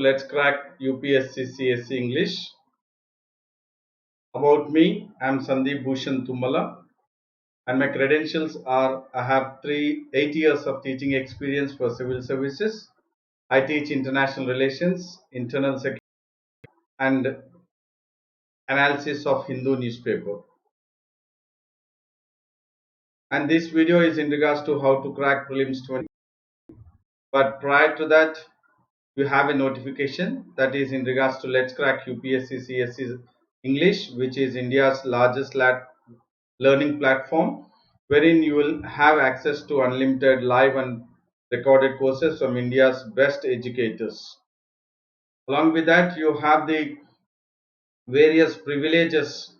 Let's crack UPSC CSE English. About me, I am Sandeep Bhushan Thummala, and my credentials are I have 8 years of teaching experience for civil services. I teach international relations, internal security, and analysis of Hindu newspaper. And this video is in regards to how to crack prelims 20. But prior to that, you have a notification that is in regards to Let's Crack UPSC CSE English, which is India's largest learning platform, wherein you will have access to unlimited live and recorded courses from India's best educators. Along with that, you have the various privileges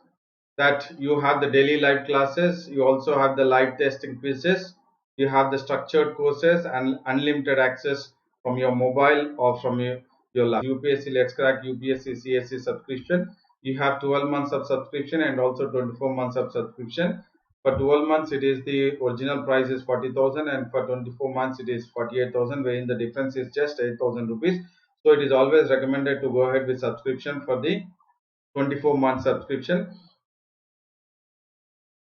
that you have the daily live classes, you also have the live testing quizzes, you have the structured courses and unlimited access from your mobile or from your laptop. UPSC Let's Crack UPSC CSE subscription. You have 12 months of subscription and also 24 months of subscription. For 12 months, it is the original price is 40,000, and for 24 months, it is 48,000, wherein the difference is just 8,000 rupees. So it is always recommended to go ahead with subscription for the 24-month subscription,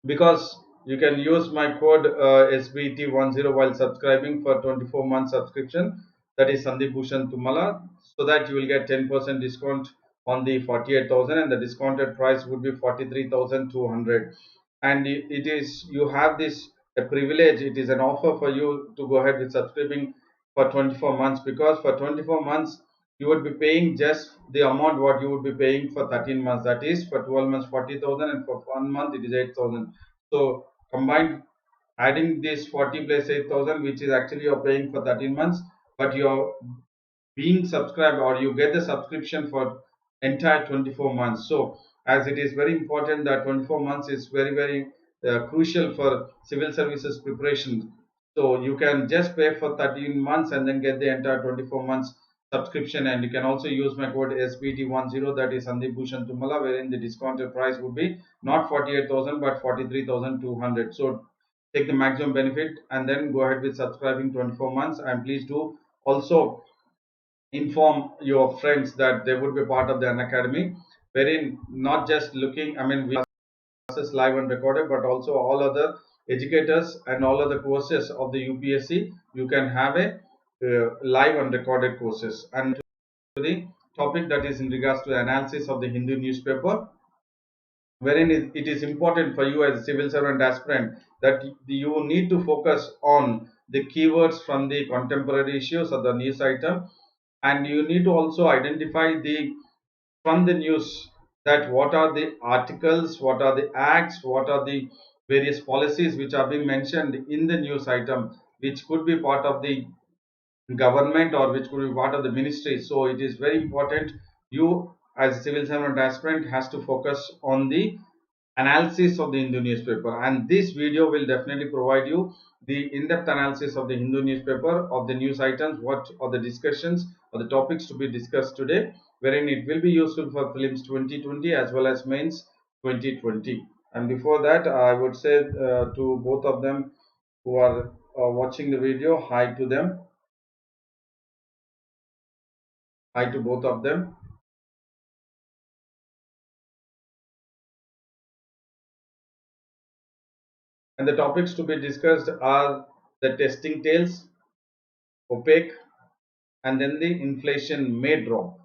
because you can use my code SBT10 while subscribing for 24 month subscription, that is Sandeep Bhushan Thummala, so that you will get 10% discount on the 48,000, and the discounted price would be 43,200. And it is, you have this a privilege, it is an offer for you to go ahead with subscribing for 24 months, because for 24 months you would be paying just the amount what you would be paying for 13 months, that is for 12 months 40,000, and for 1 month it is 8,000. So combined, adding this 40 plus 8,000, which is actually you're paying for 13 months, but you're being subscribed, or you get the subscription for entire 24 months. So as it is very important that 24 months is very crucial for civil services preparation, so you can just pay for 13 months and then get the entire 24 months subscription. And you can also use my code SBT10, that is Sandeep Bhushan Thummala, wherein the discounted price would be not 48,000 but 43,200. So take the maximum benefit and then go ahead with subscribing 24 months. And please do also inform your friends that they would be part of the Unacademy, wherein not just looking, I mean, we classes live and recorded, but also all other educators and all other courses of the UPSC, you can have a live and recorded courses. And to the topic that is in regards to the analysis of the Hindu newspaper, wherein it is important for you as a civil servant aspirant that you need to focus on the keywords from the contemporary issues or the news item, and you need to also identify the from the news that what are the articles, what are the acts, what are the various policies which are being mentioned in the news item, which could be part of the government or which could be part of the ministry. So it is very important you as a civil servant aspirant has to focus on the analysis of the Hindu newspaper, and this video will definitely provide you the in-depth analysis of the Hindu newspaper, of the news items, what are the discussions or the topics to be discussed today, wherein it will be useful for prelims 2020 as well as mains 2020. And before that, I would say to both of them who are watching the video, hi to them, hi to both of them. And the topics to be discussed are the testing tales, OPEC, and then the inflation may drop.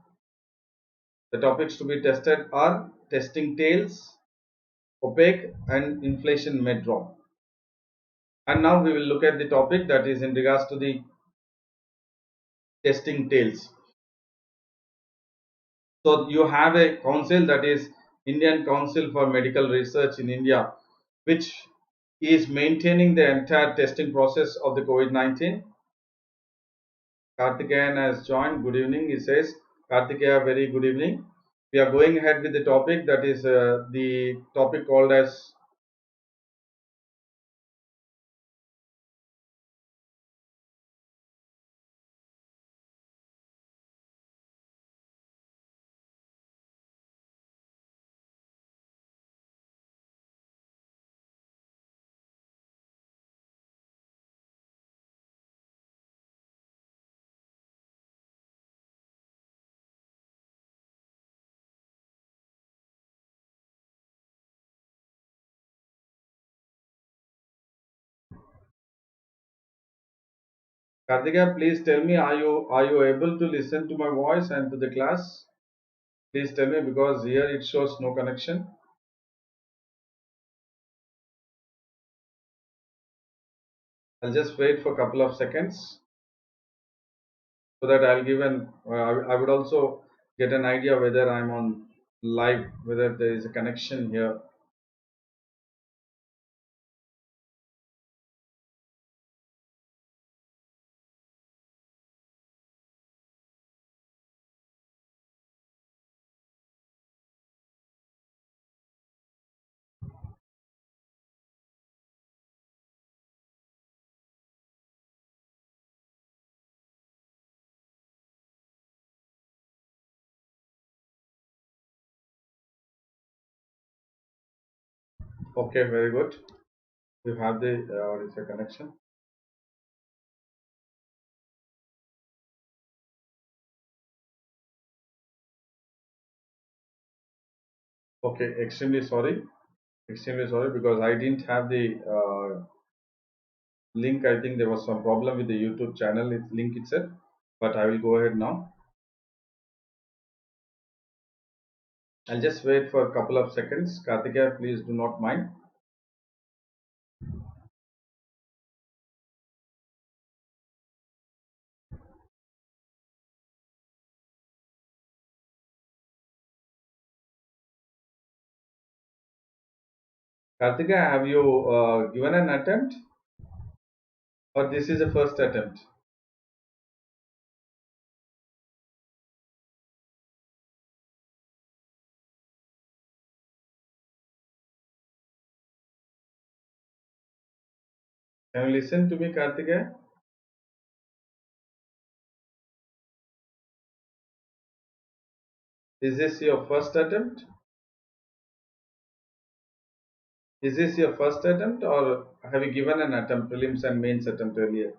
The topics to be tested are testing tales, OPEC, and inflation may drop. And now we will look at the topic that is in regards to the testing tales. So you have a council, that is Indian Council for Medical Research in India, which is maintaining the entire testing process of the COVID-19. Karthikeyan has joined. Good evening, he says. Karthikeya, very good evening. We are going ahead with the topic that is the topic called as Kartika, please tell me, are you able to listen to my voice and to the class? Please tell me because here it shows no connection. I'll just wait for a couple of seconds so that I'll give I would also get an idea whether I'm on live, whether there is a connection here. Okay, very good. You have the what is the connection? Okay, extremely sorry because I didn't have the link. I think there was some problem with the YouTube channel link itself, but I will go ahead now. I'll just wait for a couple of seconds. Kartika, please do not mind. Kartika, have you given an attempt or this is the first attempt? Can you listen to me, Kartika? Is this your first attempt? Is this your first attempt or have you given an attempt, prelims and mains attempt earlier?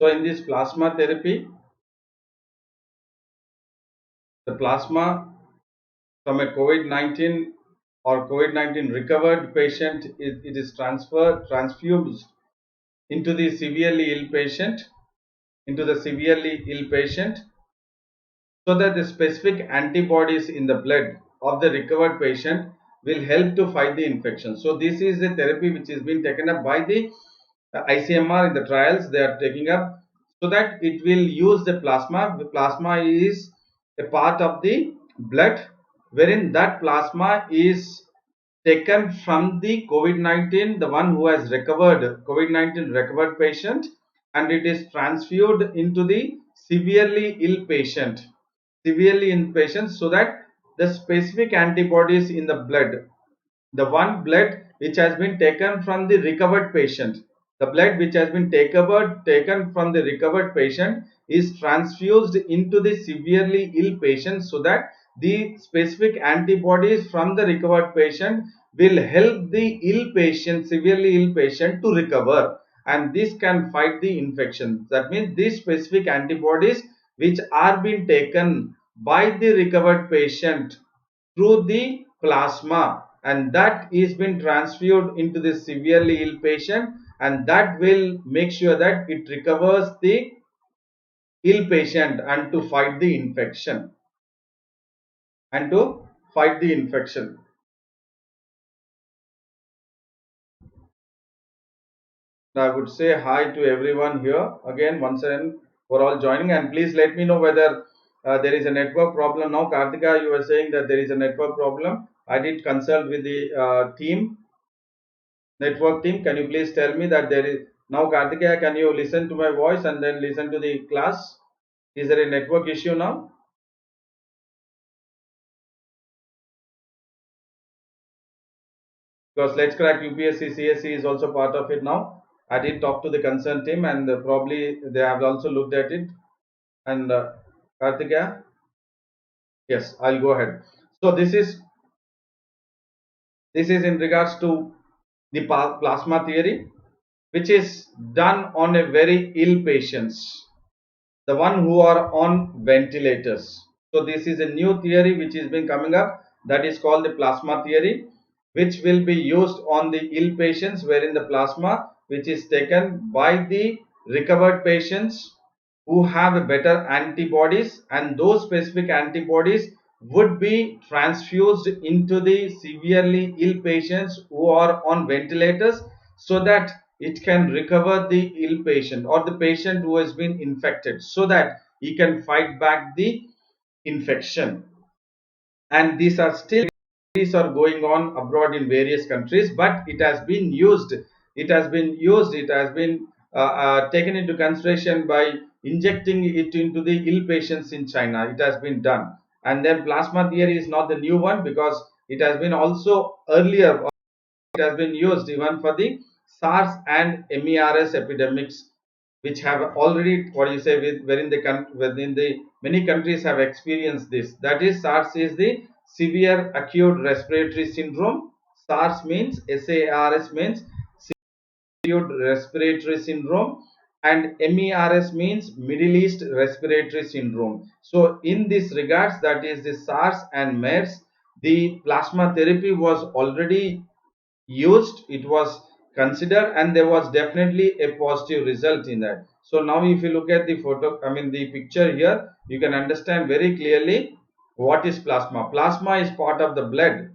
So in this plasma therapy, the plasma from a COVID-19 or COVID-19 recovered patient, it is transfused into the severely ill patient, so that the specific antibodies in the blood of the recovered patient will help to fight the infection. So this is the therapy which is being taken up by the ICMR in the trials they are taking up, so that it will use the plasma. The plasma is a part of the blood wherein that plasma is taken from the COVID-19, the one who has recovered, COVID-19 recovered patient, and it is transfused into the severely ill patient, so that the specific antibodies in the blood, the one blood which has been taken from the recovered patient, the blood which has been taken from the recovered patient is transfused into the severely ill patient, so that the specific antibodies from the recovered patient will help the severely ill patient to recover, and this can fight the infection. That means these specific antibodies which are being taken by the recovered patient through the plasma, and that is been transfused into the severely ill patient, and that will make sure that it recovers the ill patient and to fight the infection and to fight the infection. I would say hi to everyone here again once again for all joining, and please let me know whether there is a network problem now. Kartika, you were saying that there is a network problem. I did consult with the team. network team, can you please tell me that there is now? Kartikeya, can you listen to my voice and then listen to the class? Is there a network issue now? Because Let's Crack UPSC CSE is also part of it now. I did talk to the concerned team, and probably they have also looked at it. And Kartikeya, yes, I'll go ahead. So this is in regards to the plasma theory, which is done on a very ill patients, the one who are on ventilators. So this is a new theory which is been coming up, that is called the plasma theory, which will be used on the ill patients, wherein the plasma which is taken by the recovered patients who have better antibodies, and those specific antibodies would be transfused into the severely ill patients who are on ventilators, so that it can recover the ill patient or the patient who has been infected, so that he can fight back the infection. And these are still going on abroad in various countries, but it has been taken into consideration by injecting it into the ill patients in China. It has been done. And then plasma theory is not the new one, because it has been also earlier, it has been used even for the SARS and MERS epidemics, which have already, what do you say, within the many countries have experienced this. That is, SARS is the severe acute respiratory syndrome. SARS means, SARS means acute respiratory syndrome, and MERS means Middle East respiratory syndrome. So in this regards, that is the SARS and MERS, the plasma therapy was already used, it was considered, and there was definitely a positive result in that. So now if you look at the the picture here, you can understand very clearly what is plasma. Plasma is part of the blood,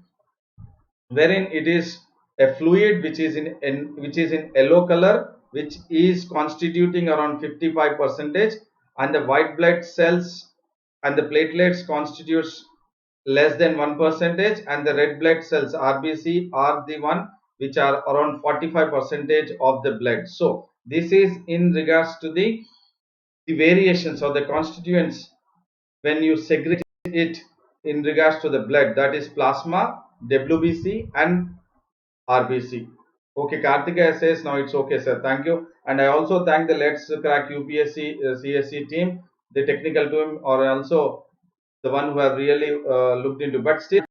wherein it is a fluid which is in yellow color, which is constituting around 55 percentage, and the white blood cells and the platelets constitutes less than 1 percentage, and the red blood cells RBC are the one which are around 45 percentage of the blood. So this is in regards to the variations or the constituents when you segregate it in regards to the blood, that is plasma, WBC and RBC. Okay, Karthika says now it's okay, sir. Thank you. And I also thank the Let's Crack UPSC CSE team, the technical team, or also the one who have really looked into. But still,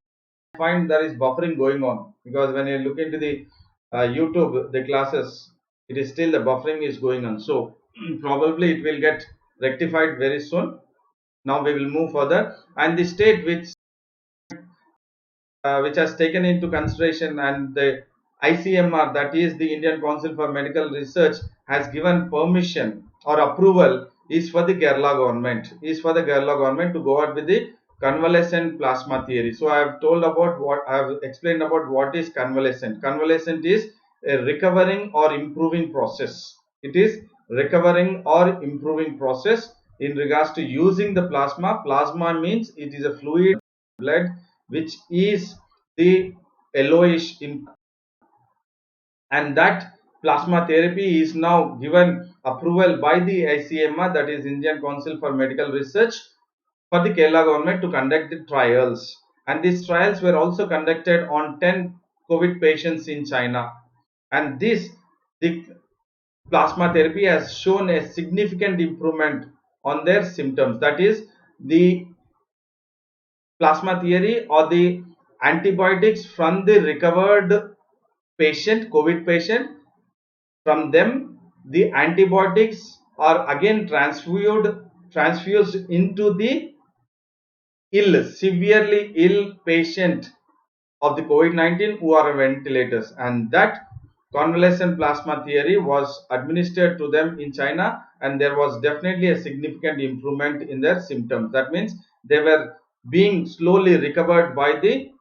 I find there is buffering going on, because when you look into the YouTube, the classes, it is still the buffering is going on. So probably it will get rectified very soon. Now we will move further. And the state which has taken into consideration, and the ICMR, that is the Indian Council for Medical Research, has given permission or approval is for the Kerala government to go out with the convalescent plasma theory. So I have explained about what is convalescent. Convalescent is a recovering or improving process. It is recovering or improving process in regards to using the plasma. Plasma means it is a fluid blood which is the yellowish in, and that plasma therapy is now given approval by the ICMR, that is Indian Council for Medical Research, for the Kerala government to conduct the trials. And these trials were also conducted on 10 COVID patients in China. And the plasma therapy has shown a significant improvement on their symptoms. That is, the plasma theory or the antibiotics from the recovered patient, COVID patient, from them the antibiotics are again transfused into the severely ill patient of the COVID-19 who are on ventilators, and that convalescent plasma theory was administered to them in China, and there was definitely a significant improvement in their symptoms. That means they were being slowly recovered by the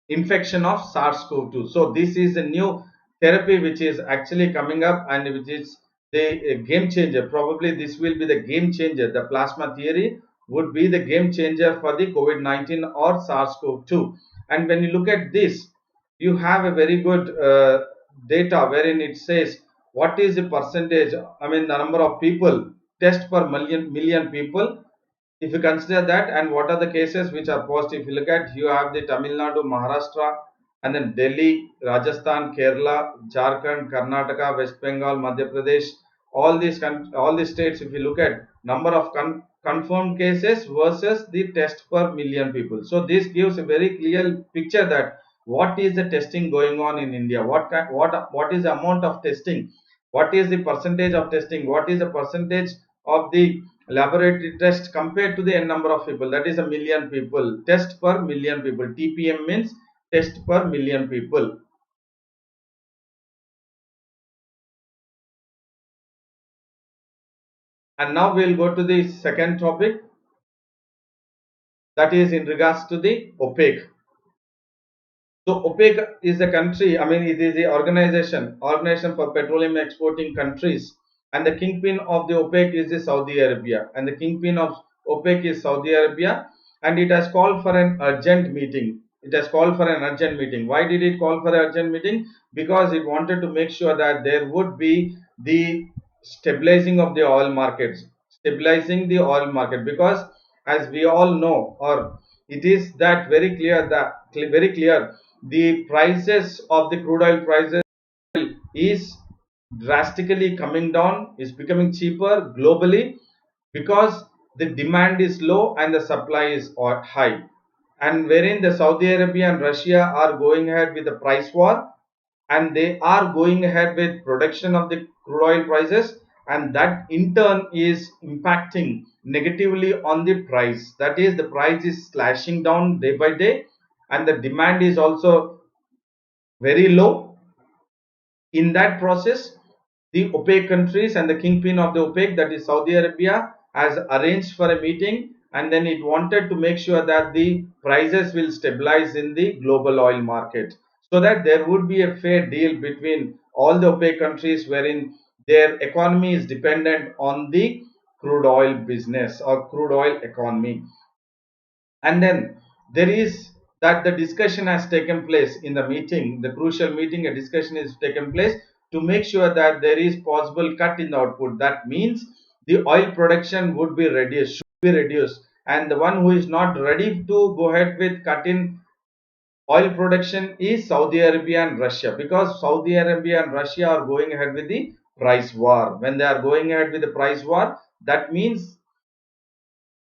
infection of SARS-CoV-2. So this is a new therapy which is actually coming up, and which is the game changer. Probably this will be the game changer. The plasma theory would be the game changer for the COVID-19 or SARS-CoV-2. And when you look at this, you have a very good data wherein it says what is the percentage, I mean the number of people test per million people. If you consider that, and what are the cases which are positive, if you look at, you have the Tamil Nadu, Maharashtra, and then Delhi, Rajasthan, Kerala, Jharkhand, Karnataka, West Bengal, Madhya Pradesh, all these states, if you look at number of confirmed cases versus the test per million people, so this gives a very clear picture that what is the testing going on in India, what is the amount of testing, what is the percentage of testing, what is the percentage of the laboratory test compared to the n number of people, that is a million people, test per million people. TPM means test per million people. And now we'll go to the second topic, that is in regards to the OPEC. So OPEC is a country, I mean it is the organization for petroleum exporting countries, and the kingpin of the OPEC is the Saudi Arabia, and the kingpin of OPEC is Saudi Arabia, and it has called for an urgent meeting. It has called for an urgent meeting. Why did it call for an urgent meeting? Because it wanted to make sure that there would be the stabilizing of the oil markets, stabilizing the oil market, because as we all know, or it is that very clear, the prices of the crude oil prices is drastically coming down, is becoming cheaper globally, because the demand is low and the supply is high, and wherein the Saudi Arabia and Russia are going ahead with the price war, and they are going ahead with production of the crude oil prices, and that in turn is impacting negatively on the price, that is the price is slashing down day by day, and the demand is also very low. In that process, the OPEC countries and the kingpin of the OPEC, that is Saudi Arabia, has arranged for a meeting, and then it wanted to make sure that the prices will stabilize in the global oil market, so that there would be a fair deal between all the OPEC countries wherein their economy is dependent on the crude oil business or crude oil economy. And then there is that the discussion has taken place in the meeting, the crucial meeting, a discussion is taken place to make sure that there is possible cut in the output. That means the oil production would be reduced, should be reduced, and the one who is not ready to go ahead with cut in oil production is Saudi Arabia and Russia, because Saudi Arabia and Russia are going ahead with the price war. When they are going ahead with the price war, that means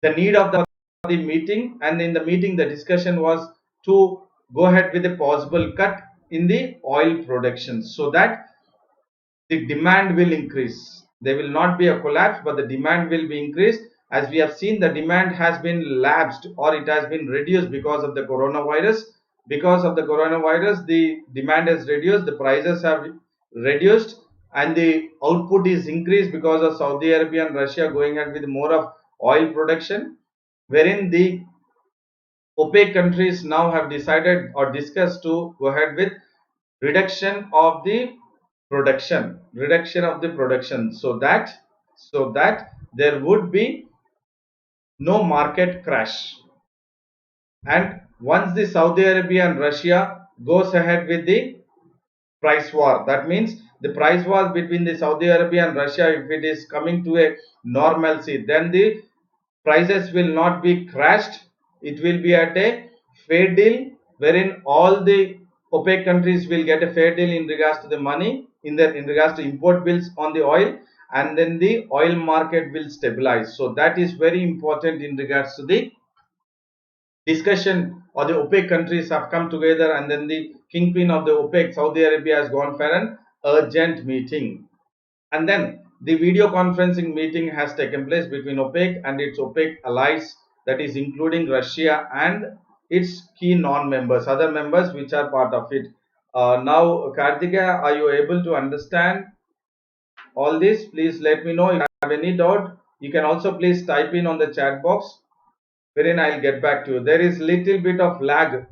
the need of the meeting, and in the meeting the discussion was to go ahead with a possible cut in the oil production, so that the demand will increase. There will not be a collapse, but the demand will be increased. As we have seen, the demand has been lapsed, or it has been reduced because of the coronavirus. Because of the coronavirus, the demand has reduced, the prices have reduced, and the output is increased because of Saudi Arabia and Russia going ahead with more of oil production, wherein the OPEC countries now have decided or discussed to go ahead with reduction of the production, so that there would be no market crash. And once the Saudi Arabia and Russia goes ahead with the price war, that means the price war between the Saudi Arabia and Russia, if it is coming to a normalcy, then the prices will not be crashed, it will be at a fair deal, wherein all the OPEC countries will get a fair deal in regards to the money, in regards to import bills on the oil, and then the oil market will stabilize. So that is very important in regards to the discussion, or the OPEC countries have come together, and then the kingpin of the OPEC, Saudi Arabia, has gone for an urgent meeting. And then the video conferencing meeting has taken place between OPEC and its OPEC allies, that is including Russia and its key non-members, other members which are part of it. Now, Kartika, are you able to understand all this? Please let me know if you have any doubt. You can also please type in on the chat box, wherein I'll get back to you. There is little bit of lag.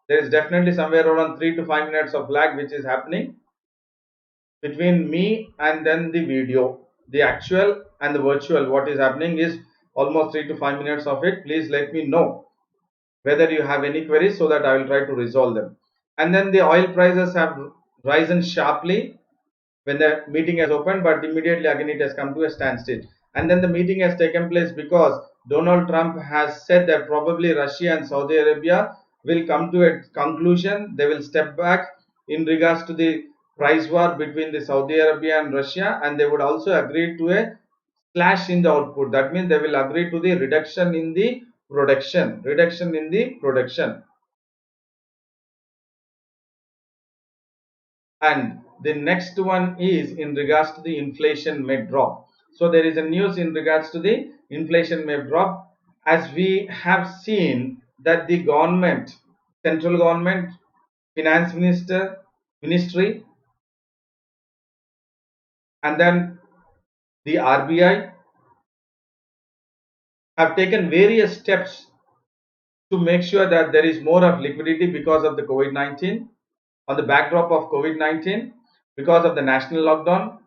There is definitely somewhere around 3 to 5 minutes of lag which is happening between me and then the video. The actual and the virtual, what is happening is almost 3 to 5 minutes of it. Please let me know whether you have any queries, so that I will try to resolve them. and then the oil prices have risen sharply when the meeting has opened, but immediately again it has come to a standstill. And then the meeting has taken place because Donald Trump has said that probably Russia and Saudi Arabia will come to a conclusion. They will step back in regards to the price war between the Saudi Arabia and Russia, and they would also agree to a slash in the output. That means they will agree to the reduction in the production. Reduction in the production. And the next one is in regards to the inflation may drop. So there is a news in regards to the inflation may drop, as we have seen that the government, central government, finance ministry, and then the RBI have taken various steps to make sure that there is more of liquidity because of the COVID-19, on the backdrop of COVID-19, because of the national lockdown.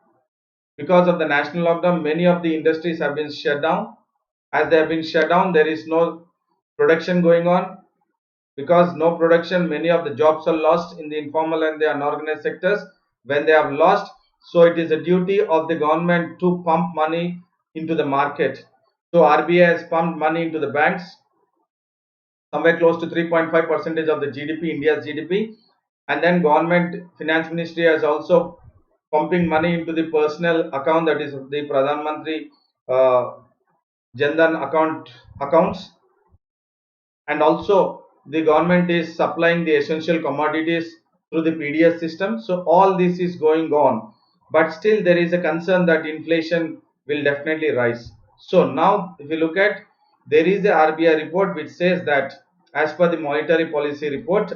Because of the national lockdown, many of the industries have been shut down. As they have been shut down, there is no production going on. Because no production, many of the jobs are lost in the informal and the unorganized sectors. When they have lost, so it is a duty of the government to pump money into the market. So RBI has pumped money into the banks, somewhere close to 3.5% of the GDP, India's GDP. And then government finance ministry has also pumping money into the personal account, that is the Pradhan Mantri Jandan accounts, and also the government is supplying the essential commodities through the PDS system. So all this is going on, but still there is a concern that inflation will definitely rise. So now if you look at, there is a RBI report which says that as per the monetary policy report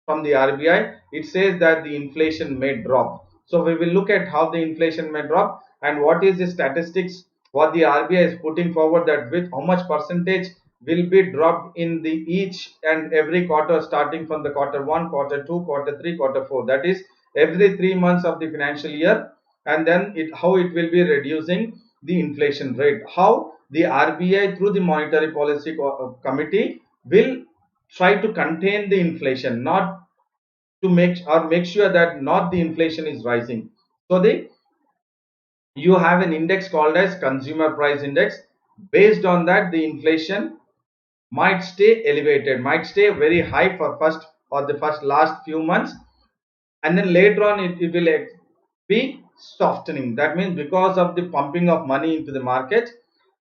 from the RBI, it says that the inflation may drop. So we will look at how the inflation may drop and what is the statistics what the RBI is putting forward, that with how much percentage will be dropped in the each and every quarter, starting from the quarter 1, quarter 2, quarter 3, quarter 4, that is every 3 months of the financial year. And then how it will be reducing the inflation rate, how the RBI through the monetary policy committee will try to contain the inflation, not to make sure that not the inflation is rising. So you have an index called as consumer price index. Based on that, the inflation might stay elevated, might stay very high for first last few months, and then later on it will be softening. That means because of the pumping of money into the market,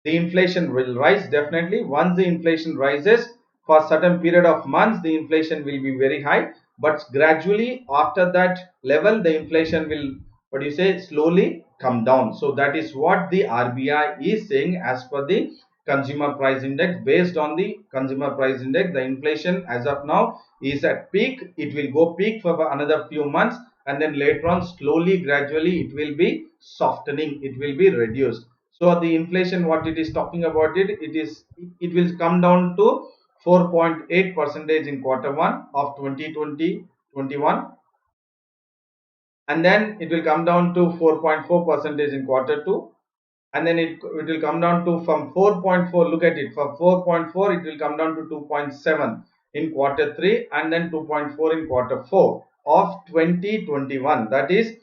the inflation will rise definitely. Once the inflation rises for a certain period of months, the inflation will be very high, but gradually after that level, the inflation will, what do you say, slowly come down. So that is what the RBI is saying as per the consumer price index. Based on the consumer price index, the inflation as of now is at peak. It will go peak for another few months, and then later on slowly gradually it will be softening, it will be reduced. So the inflation what it is talking about, it will come down to 4.8 percentage in quarter 1 of 2020-21, and then it will come down to 4.4 percentage in quarter 2, and then it will come down to from 4.4, look at it, from 4.4 it will come down to 2.7 in quarter 3, and then 2.4 in quarter 4 of 2021. That is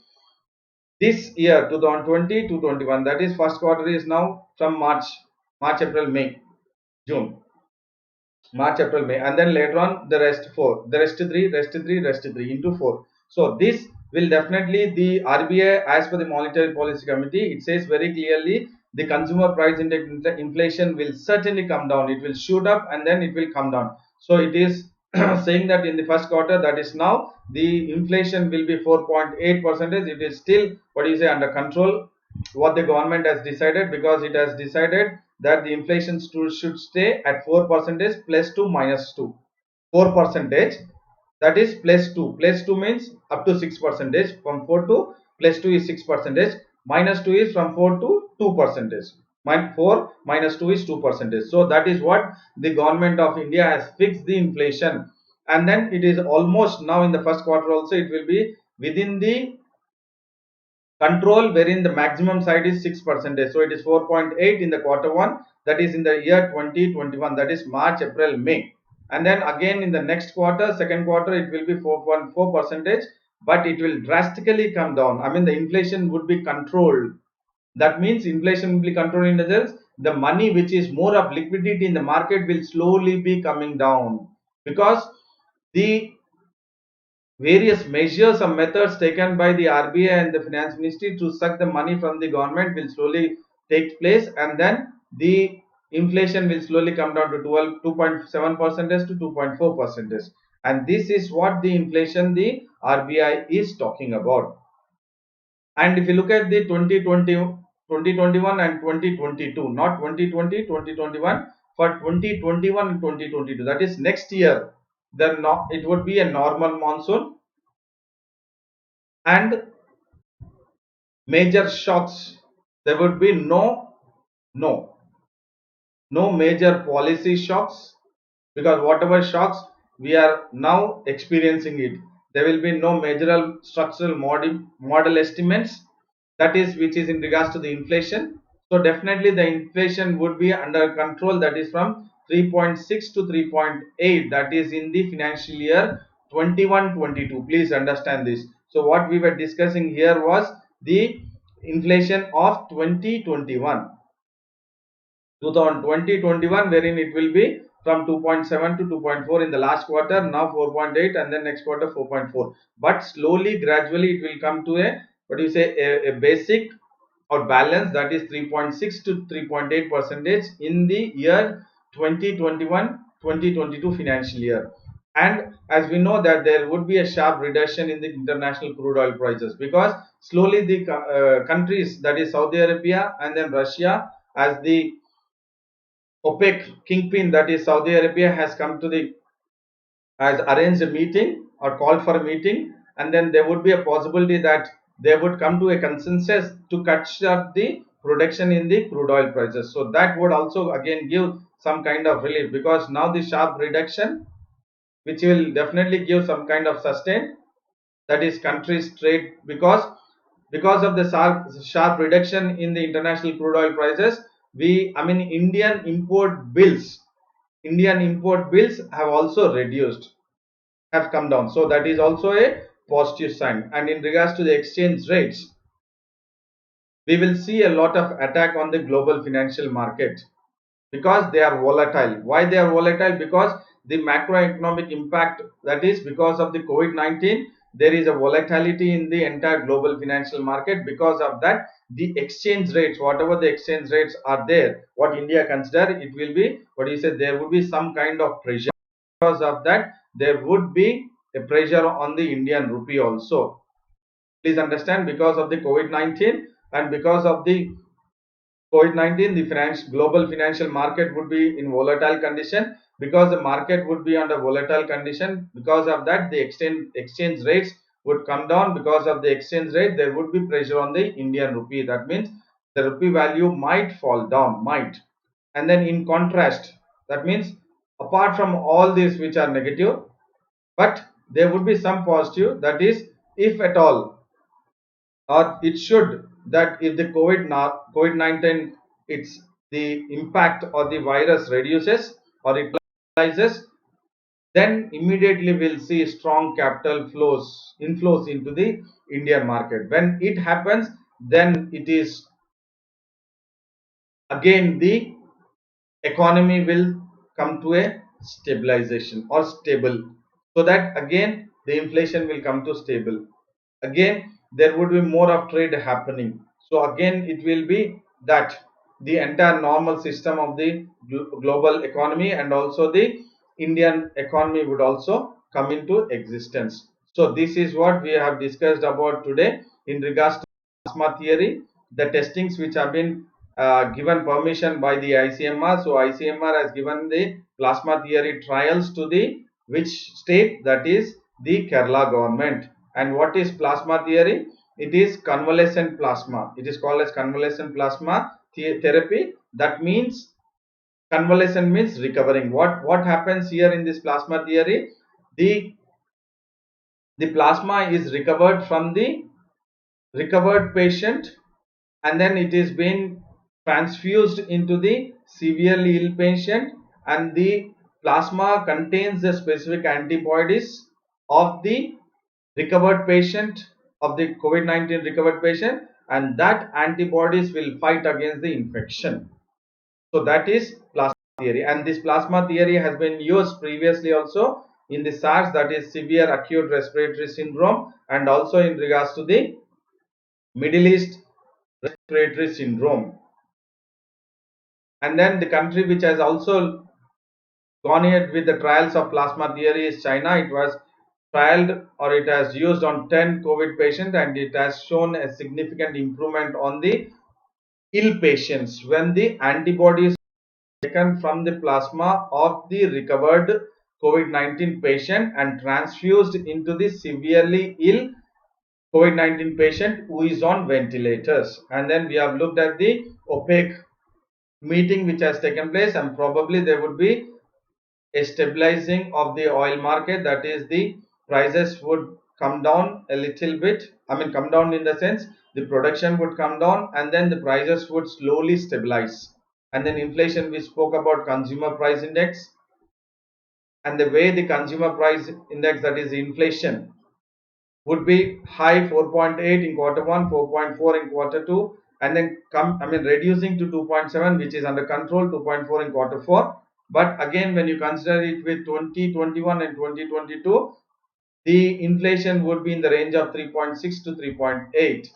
this year 2020 to 21. That is first quarter is now from March, April, May, June, March, April, May, and then later on the rest 4, the rest 3, rest 3 into 4. So this will definitely, the RBI as per the monetary policy committee, it says very clearly the consumer price index inflation will certainly come down. It will shoot up and then it will come down. So it is saying that in the first quarter, that is now, the inflation will be 4.8 percentage. It is still, what do you say, under control, what the government has decided, because it has decided that the inflation should stay at 4 percentage plus 2 minus 2, 4 percentage, that is plus 2, plus 2 means up to 6 percentage, from 4 to plus 2 is 6 percentage, minus 2 is from 4 to 2 percentage, 4 minus 2 is 2 percentage. So that is what the government of India has fixed the inflation, and then it is almost now in the first quarter also it will be within the control, wherein the maximum side is 6 percentage. So it is 4.8 in the quarter 1, that is in the year 2021, that is March, April, May. and then again in the next quarter, second quarter, it will be 4.4%, but it will drastically come down. I mean, the inflation would be controlled. That means inflation will be controlled in the sense the money which is more of liquidity in the market will slowly be coming down, because the various measures or methods taken by the RBI and the finance ministry to suck the money from the government will slowly take place, and then the inflation will slowly come down to 2.7% to 2.4%, and this is what the inflation the RBI is talking about. And if you look at the 2020, 2021 and 2022, not 2020, 2021, for 2021 and 2022, that is next year, then it would be a normal monsoon, and major shocks, there would be no no major policy shocks, because whatever shocks we are now experiencing it, there will be no major structural model estimates, that is which is in regards to the inflation. So definitely the inflation would be under control, that is from 3.6 to 3.8, that is in the financial year 21-22. Please understand this. So what we were discussing here was the inflation of 2021, 2021, wherein it will be from 2.7 to 2.4 in the last quarter, now 4.8, and then next quarter 4.4. But slowly, gradually, it will come to a, what do you say, a basic or balance, that is 3.6 to 3.8 percentage in the year 2021-2022 financial year. And as we know that there would be a sharp reduction in the international crude oil prices, because slowly the countries, that is Saudi Arabia and then Russia, as the OPEC kingpin, that is Saudi Arabia, has come to the, has arranged a meeting or called for a meeting, and then there would be a possibility that they would come to a consensus to cut short the production in the crude oil prices. So that would also again give some kind of relief, because now the sharp reduction, which will definitely give some kind of sustain, that is countries trade, because of the sharp reduction in the international crude oil prices, Indian import bills have also reduced, have come down. So that is also a positive sign. And in regards to the exchange rates, we will see a lot of attack on the global financial market, because they are volatile. Why they are volatile? Because the macroeconomic impact, that is because of the COVID-19, there is a volatility in the entire global financial market. Because of that, the exchange rates, whatever the exchange rates are there, what India consider, it will be, what do you say, there would be some kind of pressure. Because of that, there would be a pressure on the Indian rupee also. Please understand, because of the COVID-19 and because of the COVID-19, the global financial market would be in volatile condition. Because the market would be under volatile condition, because of that, the exchange rates would come down. Because of the exchange rate, there would be pressure on the Indian rupee. That means the rupee value might fall down, might. And then in contrast, that means apart from all these which are negative, but there would be some positive, that is, if at all, or it should, that if the COVID-19, it's the impact or the virus reduces or it stabilizes, then immediately we'll see strong capital inflows into the Indian market. When it happens, then it is again the economy will come to a stabilization or stable, so that again the inflation will come to stable. Again there would be more of trade happening, so again it will be that the entire normal system of the global economy and also the Indian economy would also come into existence. So this is what we have discussed about today in regards to plasma theory, the testings which have been given permission by the ICMR. So ICMR has given the plasma theory trials to the which state, that is the Kerala government. And what is plasma theory? It is convalescent plasma. It is called as convalescent plasma therapy. That means convalescent means recovering. What happens here in this plasma theory? The plasma is recovered from the recovered patient, and then it is being transfused into the severely ill patient, and the plasma contains the specific antibodies of the recovered patient, of the COVID-19 recovered patient, and that antibodies will fight against the infection. So that is plasma theory, and this plasma theory has been used previously also in the SARS, that is severe acute respiratory syndrome, and also in regards to the Middle East respiratory syndrome. And then the country which has also gone ahead with the trials of plasma theory is China. It was trialed, or it has used on 10 COVID patients, and it has shown a significant improvement on the ill patients when the antibodies taken from the plasma of the recovered COVID-19 patient and transfused into the severely ill COVID-19 patient who is on ventilators. And then we have looked at the OPEC meeting which has taken place, and probably there would be a stabilizing of the oil market, that is the prices would come down a little bit. I mean, come down in the sense the production would come down, and then the prices would slowly stabilize. And then inflation, we spoke about consumer price index, and the way the consumer price index, that is inflation, would be high 4.8 in quarter 1, 4.4 in quarter 2, and then reducing to 2.7, which is under control, 2.4 in quarter 4. But again, when you consider it with 2021 and 2022, the inflation would be in the range of 3.6 to 3.8.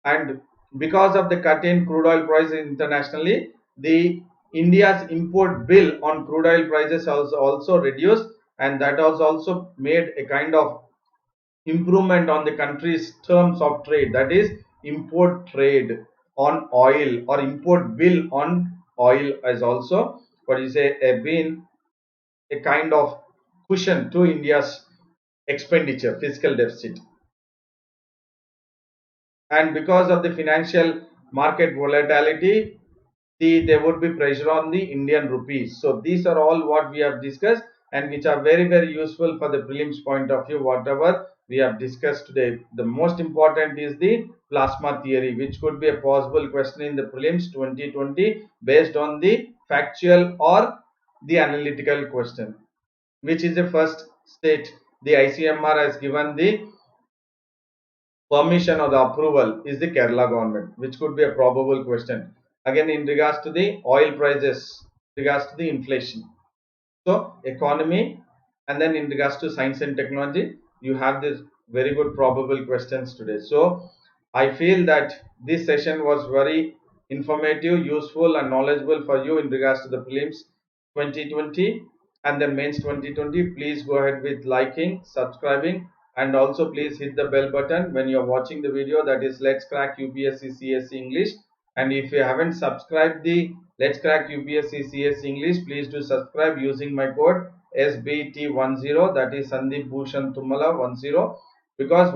And because of the cut in crude oil prices internationally, the India's import bill on crude oil prices has also reduced, and that has also made a kind of improvement on the country's terms of trade, that is import trade on oil, or import bill on oil, as also what you say been a kind of cushion to India's expenditure fiscal deficit. And because of the financial market volatility, there would be pressure on the Indian rupees. So these are all what we have discussed, and which are very, very useful for the prelims point of view, whatever we have discussed today. The most important is the plasma theory, which could be a possible question in the prelims 2020 based on the factual or the analytical question, which is the first state the ICMR has given the permission or the approval is the Kerala government, which could be a probable question. Again, in regards to the oil prices, regards to the inflation. So, economy, and then in regards to science and technology, you have this very good probable questions today. So, I feel that this session was very informative, useful, and knowledgeable for you in regards to the prelims 2020 and then mains 2020. Please go ahead with liking, subscribing, and also please hit the bell button when you're watching the video, that is Let's Crack UPSC CSE English. And if you haven't subscribed the Let's Crack UPSC CSE English, please do subscribe using my code SBT10, that is Sandeep Bhushan Thummala 10, because